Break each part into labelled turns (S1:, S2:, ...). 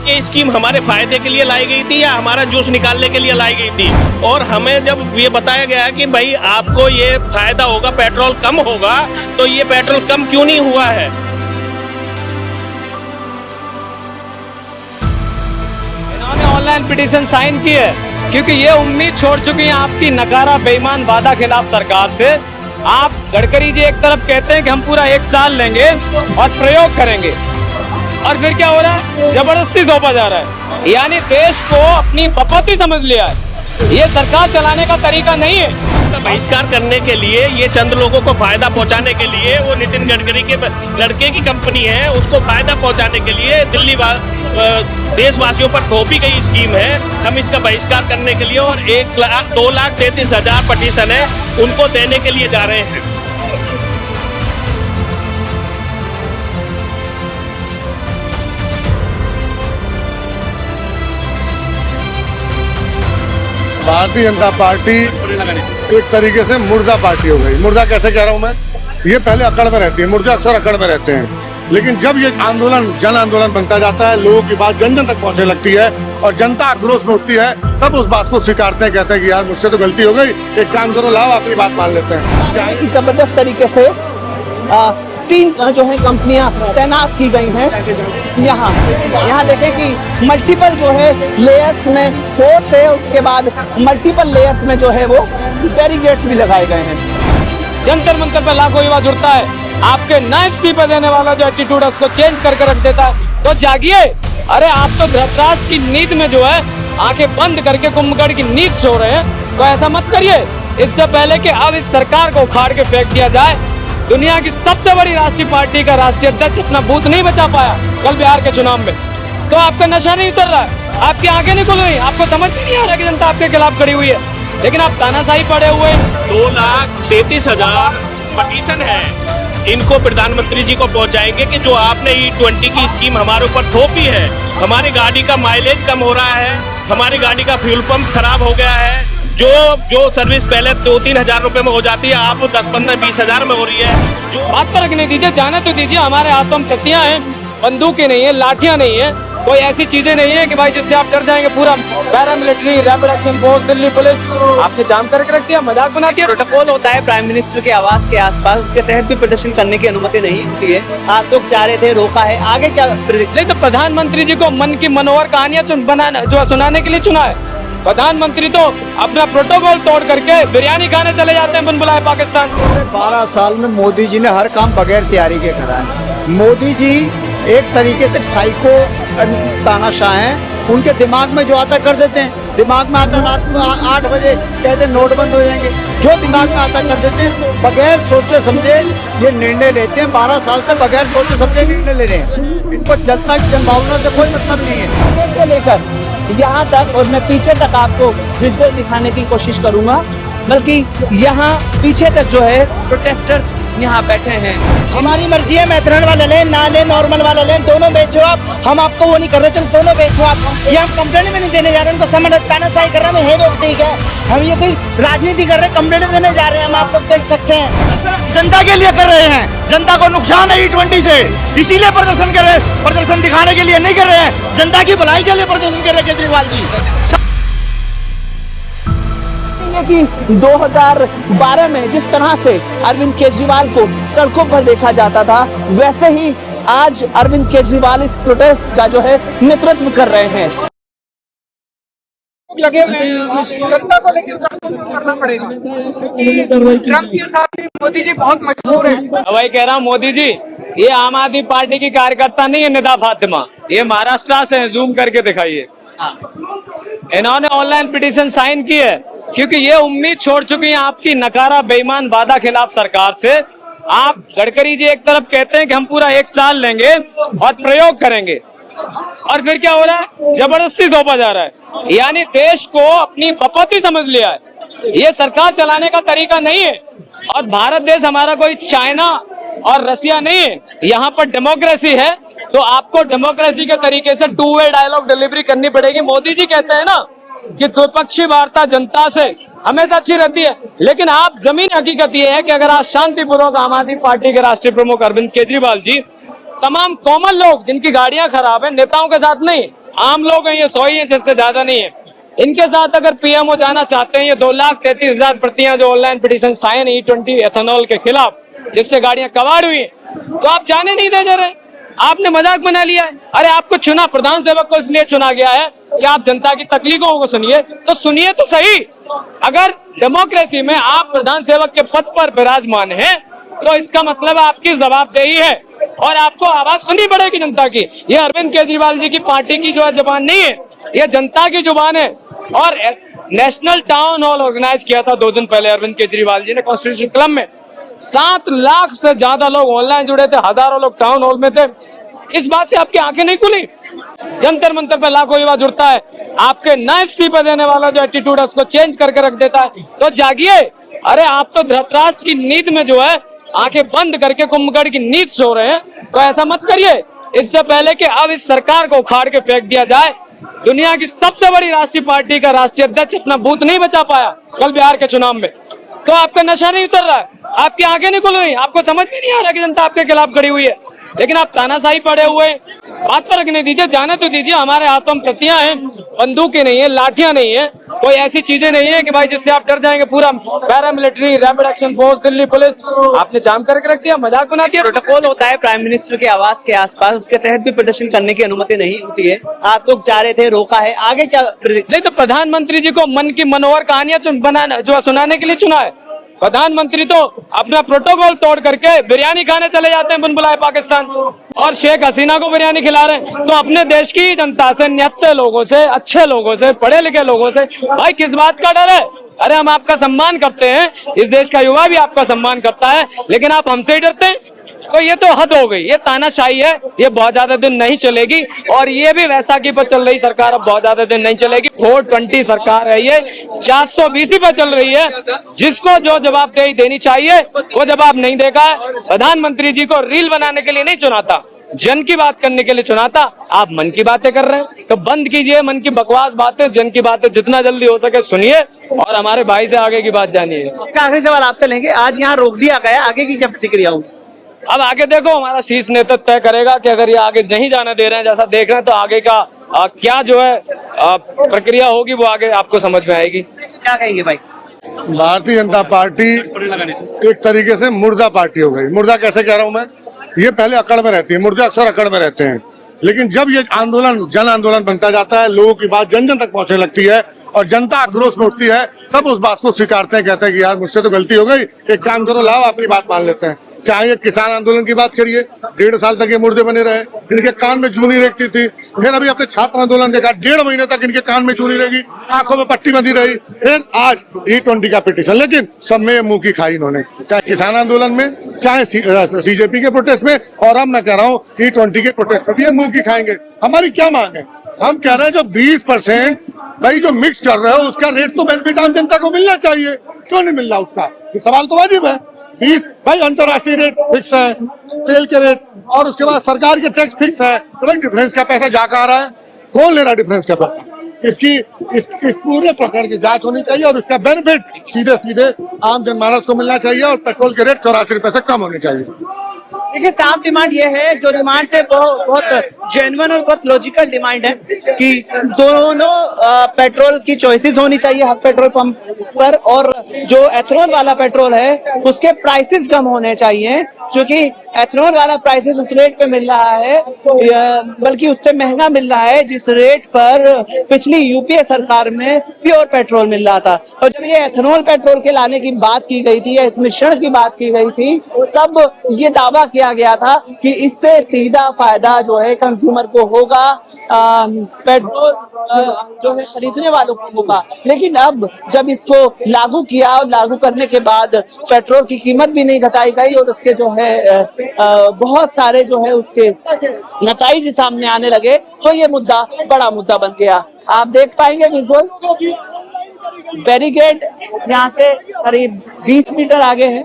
S1: ये स्कीम हमारे फायदे के लिए लाई गई थी या हमारा जूस निकालने के लिए लाई गई थी? और हमें जब ये बताया गया कि भाई आपको ये फायदा होगा, पेट्रोल कम होगा, तो ये पेट्रोल कम क्यों नहीं हुआ है?
S2: इन्होंने ऑनलाइन पिटीशन साइन की है क्योंकि ये उम्मीद छोड़ चुकी है आपकी नकारा बेईमान वादा खिलाफ सरकार से। आप गडकरी जी एक तरफ कहते हैं कि हम पूरा 1 साल लेंगे और प्रयोग करेंगे, और फिर क्या हो रहा है? जबरदस्ती सौंपा जा रहा है, यानी देश को अपनी बपौती समझ लिया है। ये सरकार चलाने का तरीका नहीं है।
S1: इसका बहिष्कार करने के लिए, ये चंद लोगों को फायदा पहुंचाने के लिए, वो नितिन गडकरी के लड़के की कंपनी है, उसको फायदा पहुंचाने के लिए दिल्ली देशवासियों पर थोपी गई स्कीम है। हम इसका बहिष्कार करने के लिए, और 2,33,000 पटिशन है, उनको देने के लिए जा रहे हैं।
S3: भारतीय जनता पार्टी एक तरीके से मुर्दा पार्टी हो गई। मुर्दा कैसे कह रहा हूँ मैं? ये पहले अकड़ में रहती है, मुर्दे अक्सर अकड़ में रहते हैं, लेकिन जब ये आंदोलन जन आंदोलन बनता जाता है, लोगों की बात जन जन तक पहुंचने लगती है और जनता आक्रोश में उठती है, तब उस बात को स्वीकारते हैं, कहते हैं कि यार मुझसे तो गलती हो गई, एक काम करो, लाओ अपनी बात मान लेते हैं।
S4: चाय की जबरदस्त तरीके से 3 जो है कंपनियां तैनात की गई हैं यहाँ देखें कि मल्टीपल जो है लेयर्स में फोर्स है, उसके बाद मल्टीपल लेयर्स में जो है वो बैरिकेड्स भी लगाए गए हैं।
S2: जंतर मंतर पर लाखों युवा जुड़ता है, आपके नए इस्तीफे देने वाला जो एटीट्यूड है उसको चेंज करके रख देता है। तो जागिए, अरे आप तो धृतराष्ट्र की नींद में जो है आंखें बंद करके कुंभकर्ण की नींद सो रहे हैं, तो ऐसा मत करिए। इससे पहले कि अब इस सरकार को उखाड़ के फेंक दिया जाए, दुनिया की सबसे बड़ी राष्ट्रीय पार्टी का राष्ट्रीय अध्यक्ष अपना बूथ नहीं बचा पाया कल बिहार के चुनाव में, तो आपका नशा नहीं उतर रहा है, आपकी आंखें नहीं खुल रही, आपको समझ नहीं आ रहा कि जनता आपके खिलाफ खड़ी हुई है, लेकिन आप तानाशाही पड़े हुए हैं।
S1: 2,33,000 पटिशन है, इनको प्रधानमंत्री जी को पहुंचाएंगे कि जो आपने E20 की स्कीम हमारे ऊपर थोपी है। हमारी गाड़ी का माइलेज कम हो रहा है, हमारी गाड़ी का फ्यूल पंप खराब हो गया है, जो सर्विस पहले 2-3 हजार रुपए में हो जाती है, आप 10-15-20 हजार में हो रही है।
S2: जो बात पर रखने दीजिए, जाने तो दीजिए, हमारे हाथों में कत्तियां हैं, बंदूकें नहीं है, लाठियां नहीं है, कोई ऐसी चीजें नहीं है कि भाई जिससे आप डर जाएंगे। पूरा paramilitary, rapid action force, Delhi police आपने जाम करके रख दिया, मजाक बना दिया।
S4: प्रोटोकॉल होता है प्राइम मिनिस्टर के आवास के आसपास, उसके तहत भी प्रदर्शन करने की अनुमति नहीं होती है। आप लोग जा रहे थे, रोका है, आगे क्या?
S2: नहीं तो प्रधानमंत्री जी को मन की मनोहर कहानियां बनाना जो सुनाने के लिए चुना है। प्रधानमंत्री तो अपना प्रोटोकॉल तोड़ करके बिरयानी खाने चले जाते हैं बिन बुलाए पाकिस्तान।
S5: 12 साल में मोदी जी ने हर काम बगैर तैयारी के करा है। मोदी जी एक तरीके से साइको तानाशाह हैं, उनके दिमाग में जो आता कर देते हैं। दिमाग में आता रात में 8 बजे कहते हैं नोट बंद हो जाएंगे, जो दिमाग में आता कर देते हैं, बगैर सोचे समझे ये निर्णय लेते हैं। 12 साल से बगैर सोचे समझे निर्णय ले रहे हैं, इनको जनता की जनभावना से कोई मतलब नहीं है।
S4: लेकर यहाँ तक, और मैं पीछे तक आपको विजुअल दिखाने की कोशिश करूंगा, बल्कि यहाँ पीछे तक जो है प्रोटेस्टर्स यहाँ बैठे हैं। हमारी मर्जी है, मैथरन वाला लें, ना लें, नॉर्मल वाला लें, दोनों बेचो आप, हम आपको वो नहीं कर रहे, चल दोनों बेचो आप। ये हम कंप्लेंट में नहीं देने जा रहे हैं, उनको समझ तानाशाही कर रहे हैं, हम ठीक है, हम ये कोई राजनीति कर रहे हैं, कंप्लेंट देने जा रहे हैं, हम आप लोग देख सकते हैं।
S6: जनता के लिए कर रहे हैं, जनता को नुकसान है E20 से, इसीलिए प्रदर्शन कर रहे हैं। प्रदर्शन दिखाने के लिए नहीं कर रहे हैं, जनता की भलाई के लिए प्रदर्शन कर रहे हैं केजरीवाल जी।
S4: कि 2012 में जिस तरह से अरविंद केजरीवाल को सड़कों पर देखा जाता था, वैसे ही आज अरविंद केजरीवाल इस प्रोटेस्ट का जो है नेतृत्व कर रहे हैं।
S7: लगे हुए हैं, जनता को लेकर सड़कों पर उतरना पड़ेगा, क्योंकि ट्रम्प के साथ मोदी जी बहुत मजबूर है।
S2: वही कह रहा हूँ, मोदी जी ये आम आदमी पार्टी की कार्यकर्ता नहीं है निदा फातिमा, ये महाराष्ट्र से है, जूम करके दिखाइए। इन्होंने ऑनलाइन पिटीशन साइन की है क्योंकि ये उम्मीद छोड़ चुकी है आपकी नकारा बेईमान वादा खिलाफ सरकार से। आप गडकरी जी एक तरफ कहते हैं कि हम पूरा 1 साल लेंगे और प्रयोग करेंगे, और फिर क्या हो रहा है? जबरदस्ती सौंपा जा रहा है, यानी देश को अपनी बपौती समझ लिया है। ये सरकार चलाने का तरीका नहीं है, और भारत देश हमारा कोई चाइना और रसिया नहीं है, यहाँ पर डेमोक्रेसी है, तो आपको डेमोक्रेसी के तरीके से 2 वे डायलॉग डिलीवरी करनी पड़ेगी। मोदी जी कहते हैं ना कि द्विपक्षीय वार्ता जनता से हमेशा अच्छी रहती है, लेकिन आप जमीन हकीकत ये है कि अगर आज शांतिपूर्वक आम आदमी पार्टी के राष्ट्रीय प्रमुख अरविंद केजरीवाल जी तमाम कॉमन लोग जिनकी गाड़ियां खराब है, नेताओं के साथ नहीं, आम लोग हैं, ये 100 ही हैं, जिससे ज्यादा नहीं है। इनके साथ अगर पीएमओ जाना चाहते हैं, ये 2,33,000 प्रतियां जो online petition sign E20 ethanol के खिलाफ, जिससे गाड़ियां कबाड़ हुई, तो आप जाने नहीं दे रहे। आपने मजाक बना लिया है। अरे आपको चुना, प्रधान सेवक को इसलिए चुना गया है कि आप जनता की तकलीफों को सुनिए, तो सुनिए तो सही। अगर डेमोक्रेसी में आप प्रधान सेवक के पद पर विराजमान हैं, तो इसका मतलब आपकी जवाबदेही है और आपको आवाज सुननी पड़ेगी जनता की। ये अरविंद केजरीवाल जी की पार्टी की जो जबान नहीं है, ये जनता की जुबान है। और नेशनल टाउन हॉल ऑर्गेनाइज किया था 2 दिन पहले अरविंद केजरीवाल जी ने कॉन्स्टिट्यूशन क्लब में। 7 लाख से ज्यादा लोग ऑनलाइन जुड़े थे, हजारों लोग टाउन हॉल में थे। इस बात से आपकी आंखें नहीं खुली? जंतर मंतर पे लाखों युवा जुड़ता है, आपके न इस्तीफा देने वाला जो एटीट्यूड है उसको चेंज करके रख देता है। तो जागिए। अरे आप तो धृतराष्ट्र की नींद में जो है आंखें बंद करके कुंभकर्ण की नींद सो रहे हैं, तो ऐसा मत करिए। इससे पहले कि अब इस सरकार को उखाड़ के फेंक दिया जाए, दुनिया की सबसे बड़ी राष्ट्रीय पार्टी का राष्ट्रीय अध्यक्ष अपना बूथ नहीं बचा पाया कल बिहार के चुनाव में, तो आपका नशा नहीं उतर रहा है, आपकी आंखें नहीं खुल रही, आपको समझ में नहीं आ रहा कि जनता आपके खिलाफ खड़ी हुई है, लेकिन आप तानाशाही पड़े हुए। बात पर रखने दीजिए, जाने तो दीजिए। हमारे हाथों में प्रतियां हैं, बंदूकें नहीं है, लाठियां नहीं है, कोई ऐसी चीजें नहीं है कि भाई जिससे आप डर जाएंगे। पूरा paramilitary, rapid action force, Delhi police आपने जाम करके रख दिया, मजाक बना दिया।
S4: प्रोटोकॉल होता है प्राइम मिनिस्टर के आवास के आसपास, उसके तहत भी प्रदर्शन करने की अनुमति नहीं होती है। आप लोग जा रहे थे, रोका है, आगे क्या?
S2: नहीं तो प्रधानमंत्री जी को मन की मनोहर कहानियां बनाना जो सुनाने के लिए चुना है। प्रधानमंत्री तो अपना प्रोटोकॉल तोड़ करके बिरयानी खाने चले जाते हैं बुलबुलाए पाकिस्तान, और शेख हसीना को बिरयानी खिला रहे हैं। तो अपने देश की जनता से, निहत्थे लोगों से, अच्छे लोगों से, पढ़े लिखे लोगों से भाई किस बात का डर है? अरे हम आपका सम्मान करते हैं, इस देश का युवा भी आपका सम्मान करता है, लेकिन आप हमसे ही डरते हैं। तो ये तो हद हो गई, ये तानाशाही है, ये बहुत ज्यादा दिन नहीं चलेगी। और ये भी वैसाखी पर चल रही सरकार अब बहुत ज्यादा दिन नहीं चलेगी। 420 सरकार है ये, 420 पर चल रही है। जिसको जो जवाबदेही देनी चाहिए वो जवाब नहीं देगा है। प्रधानमंत्री जी को रील बनाने के लिए नहीं चुना था, जन की बात करने के लिए चुना था। आप मन की बातें कर रहे हैं, तो बंद कीजिए मन की बकवास बातें, जन की बातें जितना जल्दी हो सके सुनिए और हमारे भाई से आगे की बात जानिए।
S4: आखिरी सवाल आपसे लेंगे, आज यहाँ रोक दिया गया, आगे की क्या प्रतिक्रिया होगी?
S2: अब आगे देखो, हमारा शीर्ष नेतृत्व तय करेगा कि अगर ये आगे नहीं जाने दे रहे हैं जैसा देख रहे हैं, तो आगे का क्या जो है प्रक्रिया होगी वो आगे आपको समझ में आएगी।
S4: क्या कहेंगे भाई?
S3: भारतीय जनता पार्टी एक तरीके से मुर्दा पार्टी हो गई। मुर्दा कैसे कह रहा हूं मैं? ये पहले अकड़ में रहती है, मुर्दे अक्सर अकड़ में रहते हैं, लेकिन जब ये आंदोलन जन आंदोलन बनता जाता है, लोगों की बात जन जन तक पहुंचने लगती है और जनता आक्रोश में उठती है, तब उस बात को स्वीकारते हैं, कहते हैं कि यार मुझसे तो गलती हो गई, एक काम करो, लाओ आपकी बात मान लेते हैं। चाहे ये किसान आंदोलन की बात करिए, 1.5 साल तक ये मुर्दे बने रहे, इनके कान में चूनी रेखती थी। फिर अभी अपने छात्र आंदोलन देखा, 1.5 महीने तक इनके कान में चूनी रहेगी, आंखों में पट्टी बंधी रही। फिर आज E20 का पिटीशन, लेकिन सब में मुंह की खाई इन्होंने, चाहे किसान आंदोलन में, चाहे CJP के प्रोटेस्ट में, और अब मैं कह रहा हूँ E20 के प्रोटेस्ट में भी ये मुंह की खाएंगे। हमारी क्या मांग है? हम कह रहे हैं जो 20% भाई जो मिक्स कर रहे हो उसका रेट तो बेनिफिट आम जनता को मिलना चाहिए, क्यों नहीं मिल रहा उसका? ये सवाल तो वाजिब है। 20 भाई अंतर्राष्ट्रीय रेट फिक्स है, तेल के रेट, और उसके बाद सरकार के टैक्स फिक्स है, तो भाई डिफरेंस का पैसा जा आ रहा है, कौन ले रहा है डिफरेंस का पैसा? इस पूरे प्रकरण की जांच होनी चाहिए और इसका बेनिफिट सीधे सीधे आम जनमानस को मिलना चाहिए और पेट्रोल के रेट 84 रुपए से कम होने चाहिए।
S4: देखिए, साफ डिमांड ये है, जो डिमांड से बहुत जेन्युइन और बहुत लॉजिकल डिमांड है कि दोनों पेट्रोल की चॉइसेस होनी चाहिए हर पेट्रोल पंप पर, और जो एथेनॉल वाला पेट्रोल है उसके प्राइसेस कम होने चाहिए, क्योंकि एथेनॉल वाला प्राइसेस उस रेट पे मिल रहा है, बल्कि उससे महंगा मिल रहा है जिस रेट पर पिछली यूपीए सरकार में प्योर पेट्रोल मिल रहा था। और जब ये एथेनॉल पेट्रोल के लाने की बात की गई थी या इस मिश्रण की बात की गई थी, तब ये दावा किया गया था कि इससे सीधा फायदा जो है कंज्यूमर को होगा, पेट्रोल जो है खरीदने वालों को होगा। लेकिन अब जब इसको लागू किया और लागू करने के बाद पेट्रोल की कीमत भी नहीं घटाई गई और उसके जो है बहुत सारे जो है उसके नतीजे सामने आने लगे, तो ये मुद्दा बड़ा मुद्दा बन गया। आप देख पाएंगे विजुअल्स, बैरिकेड यहाँ से करीब 20 मीटर आगे है,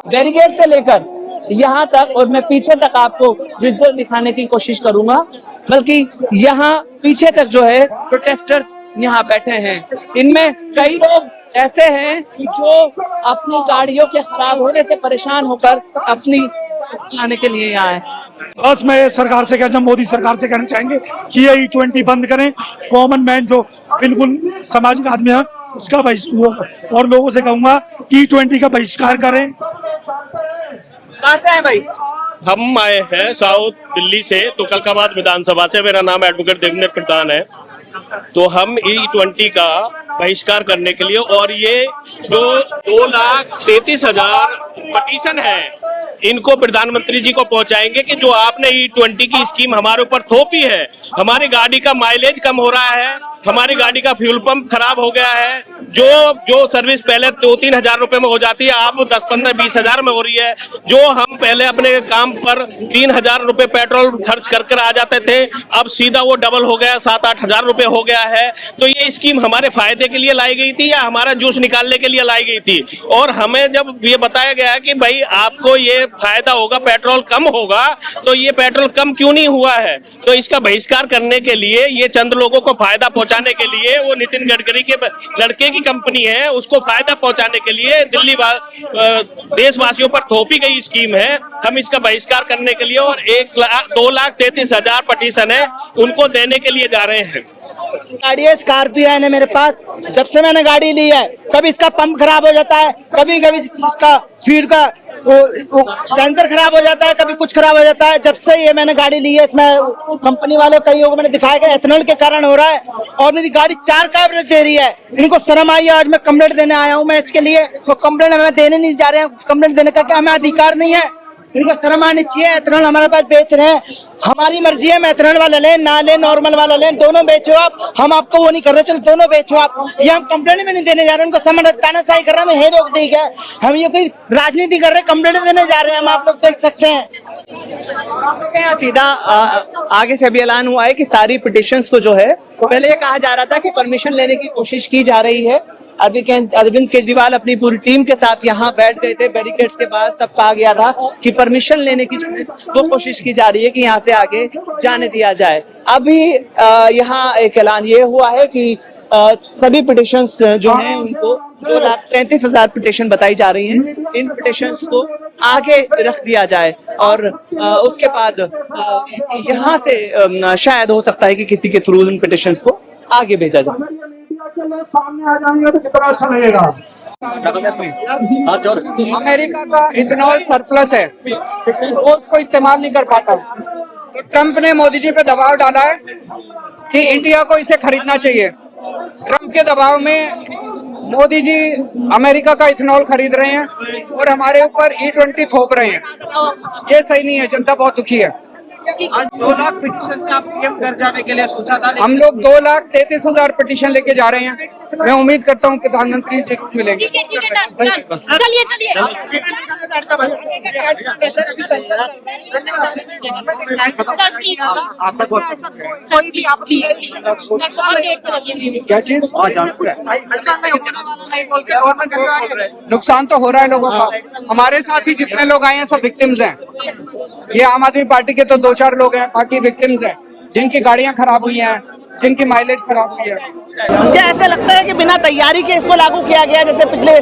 S4: बैरिकेड से लेकर यहाँ तक, और मैं पीछे तक आपको विजुअल दिखाने की कोशिश करूंगा, बल्कि यहाँ पीछे तक जो है प्रोटेस्टर्स यहाँ बैठे हैं। इनमें कई लोग ऐसे हैं जो अपनी गाड़ियों के खराब होने से परेशान होकर अपनी आने के लिए यहाँ है।
S8: बस मैं सरकार से कहना, मोदी सरकार से कहना चाहेंगे कि ये E20 बंद करें। कॉमन मैन जो बिल्कुल सामाजिक आदमी है उसका वो, और लोगों से कहूंगा कि E20 का बहिष्कार करें।
S4: कहाँ से हैं भाई?
S1: हम आए हैं साउथ दिल्ली से, तुगलकाबाद विधानसभा से। मेरा नाम एडवोकेट देवेंद्र प्रधान है। तो हम E20 का बहिष्कार करने के लिए, और ये जो 2,33,000 पटिशन है इनको प्रधानमंत्री जी को पहुंचाएंगे कि जो आपने E20 की स्कीम हमारे ऊपर थोपी है। हमारी गाड़ी का माइलेज कम हो रहा है, हमारी गाड़ी का फ्यूल पंप खराब हो गया है। जो सर्विस पहले 2-3 हजार रुपए में हो जाती है, अब 10-15-20 हजार में हो रही है। जो हम पहले अपने काम पर 3,000 रुपए पेट्रोल खर्च कर आ जाते थे, अब सीधा वो डबल हो गया, 7-8 हजार रुपए हो गया है। तो ये स्कीम हमारे फायदे के लिए लाई गई थी या हमारा जूस निकालने के लिए लाई गई थी? और हमें जब ये बताया गया कि भाई आपको ये फायदा होगा, पेट्रोल कम होगा, तो ये पेट्रोल कम क्यों नहीं हुआ है? तो इसका बहिष्कार करने के लिए, ये चंद लोगों को फायदा पहुंचाने के लिए, वो नितिन गडकरी के लड़के की कंपनी है, उसको फायदा पहुंचाने के लिए दिल्ली देशवासियों पर थोपी गई स्कीम है। हम इसका बहिष्कार करने के लिए, और 2,33,000 पटिशन है उनको देने के लिए जा रहे हैं।
S4: गाड़ी है, स्कॉर्पियो है मेरे पास। जब से मैंने गाड़ी ली है, कभी इसका पंप खराब हो जाता है, कभी इसका फ्यूल का वो सेंसर खराब हो जाता है, कभी कुछ खराब हो जाता है। जब से ये मैंने गाड़ी ली है, इसमें कंपनी वालों कईयों को मैंने दिखाया कि एथेनॉल के कारण हो रहा है, और मेरी गाड़ी 4 का एवरेज दे रही है। इनको शर्म आई है। आज मैं कंप्लेंट देने आया हूँ मैं इसके लिए, तो कंप्लेंट हमें देने नहीं जा रहे हैं। कंप्लेंट देने का क्या हमें अधिकार नहीं है? इनको शर्म आनी चाहिए। एथेनॉल हमारे पास बेच रहे हैं, हमारी मर्जी है। एथेनॉल वाला लें, ना लें, नॉर्मल वाला लें, दोनों बेचो आप। हम आपको वो नहीं कर रहे, चलो दोनों बेचो आप। ये हम कंप्लेंट में नहीं देने जा रहे, उनको समझ तानाशाही कर रहे हैं, हमें रोक दी गया। हम ये कोई राजनीति कर रहे हैं, कंप्लेंट देने जा रहे हैं हम, आप लोग देख सकते हैं।
S9: सीधा आगे से अभी ऐलान हुआ है कि सारी पिटिशंस को जो है, पहले ये कहा जा रहा था कि परमिशन लेने की कोशिश की जा रही है। अरविंद केजरीवाल अपनी पूरी टीम के साथ यहाँ बैठ गए थे बैरिकेड्स के पास, तब कहा गया था कि परमिशन लेने की जो है वो कोशिश की जा रही है कि यहाँ से आगे जाने दिया जाए। अभी यहाँ एक ऐलान ये हुआ है कि सभी पिटिशंस जो हैं उनको 2,33,000 पिटिशन बताई जा रही हैं, इन पिटिशंस को आगे रख दिया जाए, और उसके बाद यहाँ से शायद हो सकता है कि किसी के थ्रू इन पिटिशंस को आगे भेजा जाए।
S8: सामने आ जाएंगे तो कितना अच्छा लगेगा।
S7: अमेरिका का इथेनॉल सरप्लस है, वो उसको इस्तेमाल नहीं कर पाता। तो ट्रंप ने मोदी जी पे दबाव डाला है कि इंडिया को इसे खरीदना चाहिए। ट्रंप के दबाव में मोदी जी अमेरिका का इथेनॉल खरीद रहे हैं और हमारे ऊपर E20 थोप रहे हैं। ये सही नहीं है, जनता बहुत दुखी है।
S4: आज 2 लाख पिटीशन से आप पीएम घर जाने के लिए सोचा था,
S7: हम लोग 2,33,000 पिटीशन लेके जा रहे हैं। मैं उम्मीद करता हूँ प्रधानमंत्री जी मिलेंगे।
S10: चलिए चलिए कोई भी आप
S7: क्या चीज? नुकसान तो हो रहा है लोगों का। हमारे साथ ही जितने लोग आए हैं सब विक्टिम्स हैं। ये आम आदमी पार्टी के तो 2-4 लोग हैं, बाकी विक्टिम्स हैं जिनकी गाड़ियां खराब हुई हैं, जिनकी माइलेज खराब हुई है।
S4: क्या ऐसा लगता है कि बिना तैयारी के इसको लागू किया गया, जैसे पिछले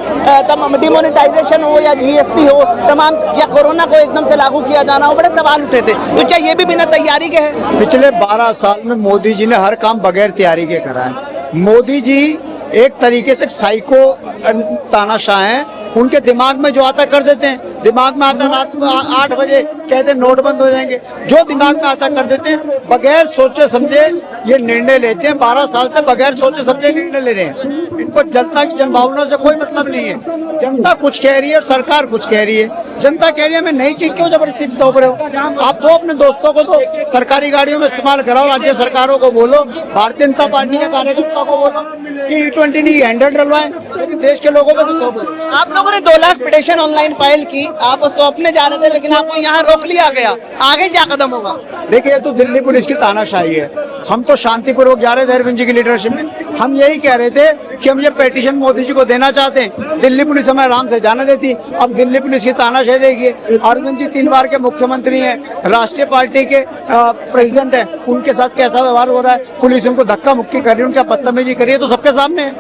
S4: तमाम डिमोनेटाइजेशन हो या GST हो, तमाम, या कोरोना को एकदम से लागू किया जाना हो, बड़े सवाल उठे थे। तो क्या ये भी बिना तैयारी के है?
S5: पिछले 12 साल में मोदी जी ने हर काम बगैर तैयारी के करा है। मोदी जी एक तरीके से साइको तानाशाह हैं। उनके दिमाग में जो आता कर देते हैं। दिमाग में आता रात में 8 बजे कहते हैं नोट बंद हो जाएंगे, जो दिमाग में आता कर देते हैं। बगैर सोचे समझे ये निर्णय लेते हैं। 12 साल से बगैर सोचे समझे निर्णय ले रहे हैं। इनको जनता की जनभावना से कोई मतलब नहीं है। जनता कुछ कह रही है और सरकार कुछ कह रही है। जनता कह रही है मैं नहीं चीज क्यों जबरदस्ती थोप रहे हो। आप दो अपने दोस्तों को तो सरकारी गाड़ियों में इस्तेमाल कराओ, राज्य सरकारों को बोलो, भारतीय जनता पार्टी के कार्यकर्ताओं को बोलो कि E20 नहीं हैंडल डलवाएं, लेकिन देश के लोगों में तो
S4: आप लोगों ने 2 लाख पिटीशन ऑनलाइन फाइल की, आप सौंपने जा रहे थे, लेकिन आपको यहाँ रोक लिया गया। आगे क्या कदम होगा?
S5: देखिए, तो दिल्ली पुलिस की तानाशाही है। हम तो शांतिपूर्वक जा रहे थे अरविंद जी की लीडरशिप में। हम यही कह रहे थे कि हम ये पिटीशन मोदी जी को देना चाहते हैं। दिल्ली पुलिस हमें आराम से जाने देती। अब दिल्ली पुलिस की तानाशाही देखिए। अरविंद जी 3 बार के मुख्यमंत्री हैं, राष्ट्रीय पार्टी के प्रेसिडेंट हैं, उनके साथ कैसा व्यवहार हो रहा है। पुलिस उनको धक्का मुक्की कर रही है, उनका बदतमीजी कर रही है, तो सबके सामने है।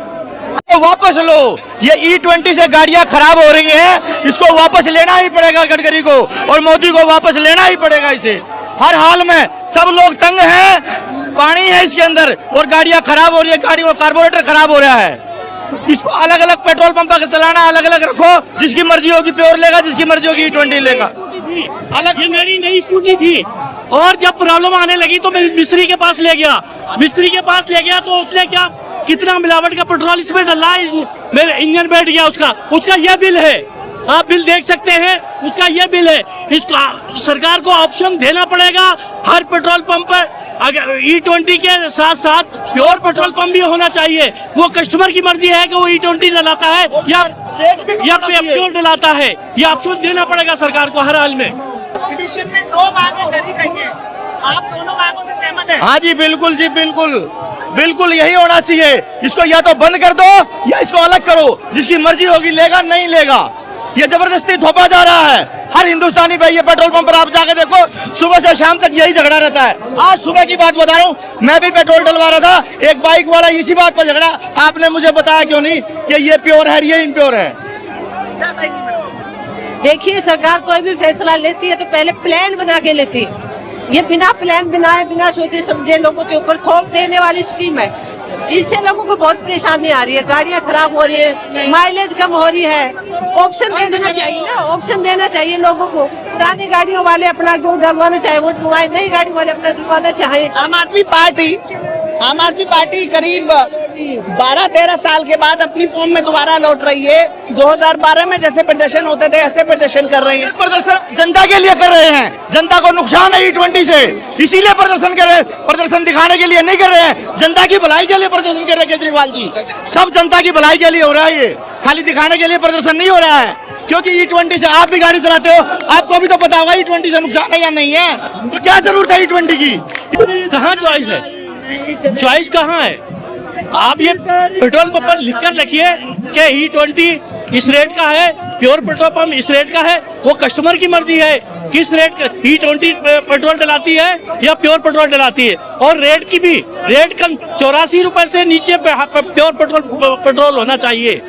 S6: तो वापस लो, ये E20 से गाड़ियां खराब हो रही हैं, इसको वापस लेना ही पड़ेगा गडकरी को, और मोदी को वापस लेना ही पड़ेगा इसे। हर हाल में सब लोग तंग हैं, पानी है इसके अंदर और गाड़ियां खराब हो रही है, गाड़ी में कार्बोरेटर खराब हो रहा है। इसको अलग अलग पेट्रोल पंप का चलाना अलग अलग रखो, जिसकी मर्जी होगी प्योर लेगा, जिसकी मर्जी होगी E20 लेगा। अलग
S11: ये मेरी नई स्कूटी थी और जब प्रॉब्लम आने लगी तो मैं मिस्त्री के पास ले गया, तो उसने क्या कितना मिलावट का पेट्रोल इसमें डला, मेरे इंजन बैठ गया उसका यह बिल है, आप बिल देख सकते हैं, उसका यह बिल है। इसको सरकार को ऑप्शन देना पड़ेगा हर पेट्रोल पंप पर, अगर E20 के साथ साथ प्योर पेट्रोल पंप भी होना चाहिए। वो कस्टमर की मर्जी है कि वो E20 डलाता है या प्योर डलाता है, ये ऑप्शन देना पड़ेगा सरकार को हर हाल में।
S9: पिटीशन में 2 मांगें करी गई हैं, आप दोनों मांगों से सहमत हैं?
S6: हाँ जी बिल्कुल बिल्कुल यही होना चाहिए। इसको या तो बंद कर दो या इसको अलग करो, जिसकी मर्जी होगी लेगा, नहीं लेगा। ये जबरदस्ती थोपा जा रहा है हर हिंदुस्तानी भाई। ये पेट्रोल पंप पर आप जाके देखो, सुबह से शाम तक यही झगड़ा रहता है। आज सुबह की बात बता रहा हूँ, मैं भी पेट्रोल डलवा रहा था, एक बाइक वाला इसी बात पर झगड़ा, आपने मुझे बताया क्यों नहीं कि ये प्योर है ये इम्प्योर है।
S12: देखिए, सरकार कोई भी फैसला लेती है तो पहले प्लान बना के लेती है। ये बिना प्लान बनाए, बिना सोचे समझे लोगों के ऊपर थोप देने वाली स्कीम है। इससे लोगों को बहुत परेशानी आ रही है, गाड़ियां खराब हो रही है, माइलेज कम हो रही है। ऑप्शन दे देना चाहिए ना, ऑप्शन देना चाहिए लोगों को। पुरानी गाड़ियों वाले अपना जो डलवाना चाहे वो डलवाए, नई गाड़ी वाले अपना डलवाना चाहे।
S9: आम आदमी पार्टी करीब 12-13 साल के बाद अपनी फॉर्म में दोबारा लौट रही है। 2012 में जैसे प्रदर्शन होते थे ऐसे प्रदर्शन कर रही है।
S6: प्रदर्शन जनता के लिए कर रहे हैं, जनता को नुकसान है E20 से, इसीलिए प्रदर्शन कर रहे हैं। प्रदर्शन दिखाने के लिए नहीं कर रहे हैं, जनता की भलाई के लिए प्रदर्शन कर रहे हैं केजरीवाल जी। सब जनता की भलाई के लिए हो रहा है, ये खाली दिखाने के लिए प्रदर्शन नहीं हो रहा है। क्योंकि E20 से आप भी गाड़ी चलाते हो, आपको भी तो पता होगा E20 से नुकसान है या नहीं है, तो क्या जरूरत है E20 की?
S11: कहाँ चॉइस है? चॉइस कहाँ है? आप ये पेट्रोल पंप पर लिख कर रखिए कि E20 इस रेट का है, प्योर पेट्रोल पंप इस रेट का है। वो कस्टमर की मर्जी है किस रेट का E20 पेट्रोल डलाती है या प्योर पेट्रोल डलाती है। और रेट की भी रेट कम 84 रुपए से नीचे प्योर पेट्रोल होना चाहिए।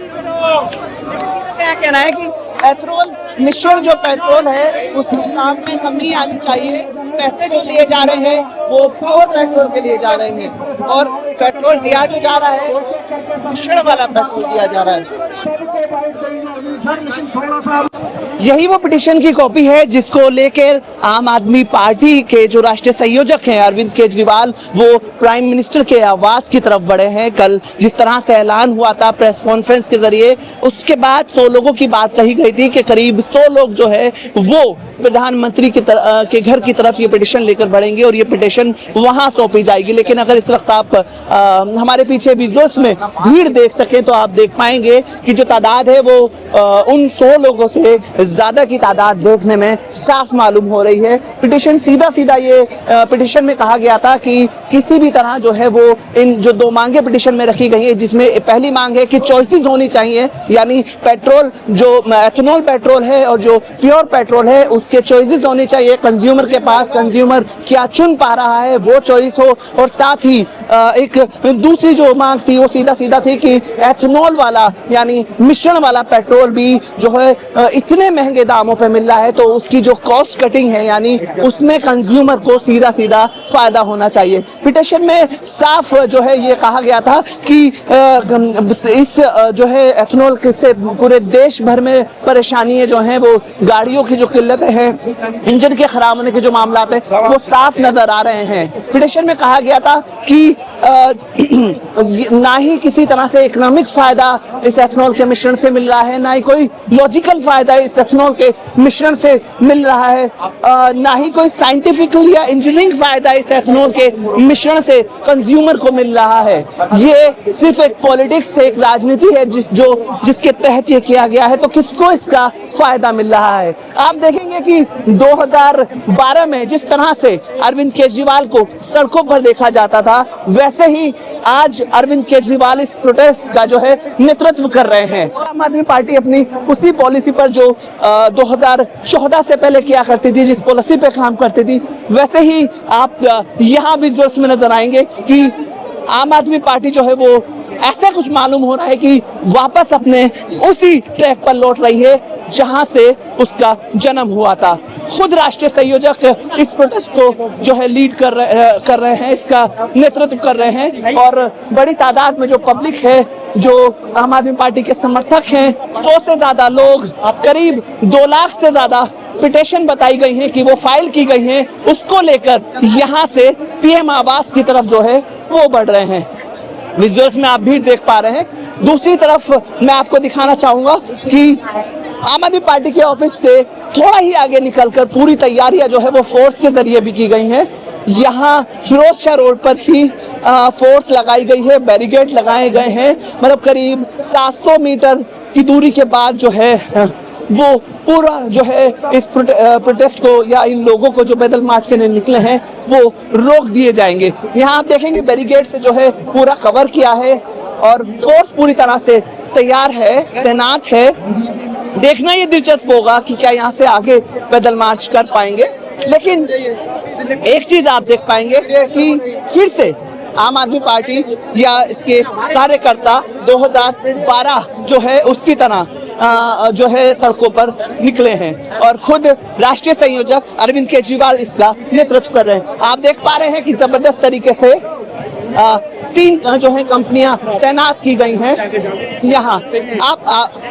S9: क्या कहना है कि पेट्रोल मिश्रण जो पेट्रोल है उसके दाम में कमी आनी चाहिए। पैसे जो लिए जा रहे हैं वो प्योर पेट्रोल के लिए जा रहे हैं और पेट्रोल दिया जो जा रहा है मिश्रण वाला पेट्रोल दिया जा रहा है। यही वो पिटीशन की कॉपी है जिसको लेकर आम आदमी पार्टी के जो राष्ट्रीय संयोजक हैं अरविंद केजरीवाल, वो प्राइम मिनिस्टर के आवास की तरफ बढ़े हैं। कल जिस तरह से ऐलान हुआ था प्रेस कॉन्फ्रेंस के जरिए, उसके बाद 100 लोगों की बात कही गई थी कि करीब 100 लोग जो है वो प्रधानमंत्री के घर की तरफ ये पिटीशन लेकर बढ़ेंगे और ये पिटीशन वहां सौंपी जाएगी। लेकिन अगर इस वक्त आप हमारे पीछे विजुअल्स में भीड़ देख सकें तो आप देख पाएंगे कि जो तादाद है वो उन 100 लोगों से ज्यादा की तादाद देखने में साफ मालूम हो रही है। पिटीशन सीधा ये पिटीशन में कहा गया था कि किसी भी तरह जो है वो इन जो 2 मांगे पिटीशन में रखी गई है, जिसमें पहली मांग है कि चॉइसेस होनी चाहिए, यानी पेट्रोल जो एथेनॉल पेट्रोल है और जो प्योर पेट्रोल है उसके चॉइसेस होनी चाहिए। कंज्यूमर के पास कंज्यूमर क्या चुन पा रहा है वो चॉइस हो। और साथ ही एक दूसरी जो मांग थी वो सीधा थी कि एथेनॉल वाला यानी मिश्रण वाला पेट्रोल भी जो है इतने महंगे दामों पे मिल रहा है तो उसकी जो कॉस्ट कटिंग है यानी उसमें कंज्यूमर को सीधा फायदा होना चाहिए। पिटीशन में साफ जो है ये कहा गया था कि इस जो है एथेनॉल से पूरे देश भर में परेशानियां जो हैं वो गाड़ियों की जो किल्लतें हैं, इंजन के खराब होने के जो मामला हैं वो साफ नजर आ रहे हैं। पिटीशन में कहा गया था कि ना ही किसी तरह से इकोनॉमिक फायदा इस एथेनॉल के मिश्रण से मिल रहा है, ना ही कोई लॉजिकल फायदा इस एथेनॉल के मिश्रण से मिल रहा है, ना ही कोई साइंटिफिकल या इंजीनियरिंग फायदा इस एथेनॉल के मिश्रण से कंज्यूमर को मिल रहा है। ये सिर्फ एक पॉलिटिक्स से एक राजनीति है जिसके तहत ये किया गया है। तो किसको इसका फायदा मिल रहा है? आप देखेंगे कि 2012 में जिस तरह से अरविंद केजरीवाल को सड़कों पर देखा जाता था वैसे ही आज अरविंद केजरीवाल इस प्रोटेस्ट का जो है नेतृत्व कर रहे हैं। आम आदमी पार्टी अपनी उसी पॉलिसी पर जो 2014 से पहले किया करती थी, जिस पॉलिसी पे काम करती थी, वैसे ही आप यहाँ विजुअल्स में नजर आएंगे कि आम आदमी पार्टी जो है वो ऐसा कुछ मालूम हो रहा है कि वापस अपने उसी ट्रैक पर लौट रही है जहां से उसका जन्म हुआ था। खुद राष्ट्रीय संयोजक इस प्रोटेस्ट को जो है लीड कर रहे हैं, इसका नेतृत्व कर रहे हैं और बड़ी तादाद में जो पब्लिक है, जो आम आदमी पार्टी के समर्थक हैं, 100 से ज्यादा लोग, करीब 2 लाख से ज्यादा पिटीशन बताई गई हैं कि वो फाइल की गई हैं, उसको लेकर यहाँ से पीएम आवास की तरफ जो है वो बढ़ रहे हैं। विजुअल्स में आप भीड़ देख पा रहे हैं। दूसरी तरफ मैं आपको दिखाना चाहूंगा कि आम आदमी पार्टी के ऑफिस से थोड़ा ही आगे निकलकर पूरी तैयारियां जो है वो फोर्स के जरिए भी की गई हैं। यहाँ फिरोज शाह रोड पर ही फोर्स लगाई गई है, बैरिकेड लगाए गए हैं। मतलब करीब 700 मीटर की दूरी के बाद जो है वो पूरा जो है इस प्रोटेस्ट को या इन लोगों को जो पैदल मार्च के लिए निकले हैं वो रोक दिए जाएंगे। यहाँ आप देखेंगे बैरिकेड से जो है पूरा कवर किया है और फोर्स पूरी तरह से तैयार है, तैनात है। देखना ये दिलचस्प होगा कि क्या यहाँ से आगे पैदल मार्च कर पाएंगे। लेकिन एक चीज आप देख पाएंगे कि फिर से आम आदमी पार्टी या इसके कार्यकर्ता 2012 जो है उसकी तरह जो है सड़कों पर निकले हैं और खुद राष्ट्रीय संयोजक अरविंद केजरीवाल इसका नेतृत्व कर रहे हैं। आप देख पा रहे हैं कि जबरदस्त तरीके से 3 जो है कंपनियां तैनात की गई हैं यहाँ। आप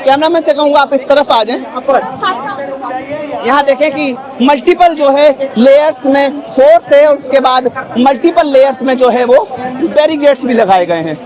S9: कैमरामैन से कहूँगा आप इस तरफ आ जाएं। यहाँ देखें कि मल्टीपल जो है लेयर्स में फोर्स है और उसके बाद मल्टीपल लेयर्स में जो है वो बैरिकेड्स भी लगाए गए हैं।